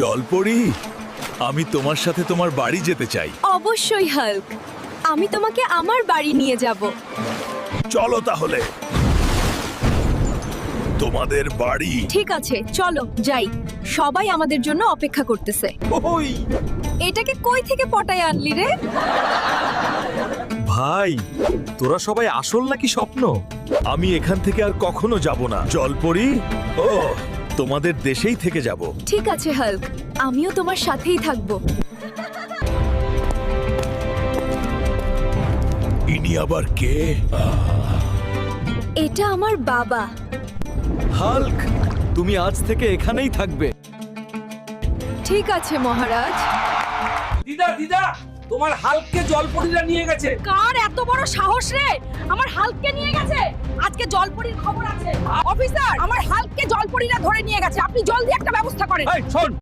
জলপরি, আমি তোমার সাথে তোমার বাড়ি যেতে চাই। অবশ্যই হাল্ক, আমি তোমাকে আমার বাড়ি নিয়ে যাব। চলো তাহলে তোমাদের বাড়ি। ঠিক আছে, চলো যাই। সবাই আমাদের জন্য অপেক্ষা করতেছে। ওই এটাকে কই থেকে পটায় আনলি রে? ভাই, তোরা সবাই আসল নাকি স্বপ্ন? আমি এখান থেকে আর কখনো যাব না। জলপরি, ও তোমাদের দেশেই থেকে যাব। ঠিক আছে হাল্ক, আমিও তোমার সাথেই থাকবো। ইনি আবার কে? এটা আমার বাবা। হাল্ক, তুমি আজ থেকে এখানেই থাকবে। ঠিক আছে মহারাজ। দিদা দিদা, তোমার হাল্ককে জলপরীরা নিয়ে গেছে। কার এত বড় সাহস রে আমার হাল্ককে নিয়ে গেছে? আজকে জলপরীর খবর আছে। অফিসার, আমার হাল্ককে জলপরীরা ধরে নিয়ে গেছে, আপনি জলদি একটা ব্যবস্থা করেন। এই শোন,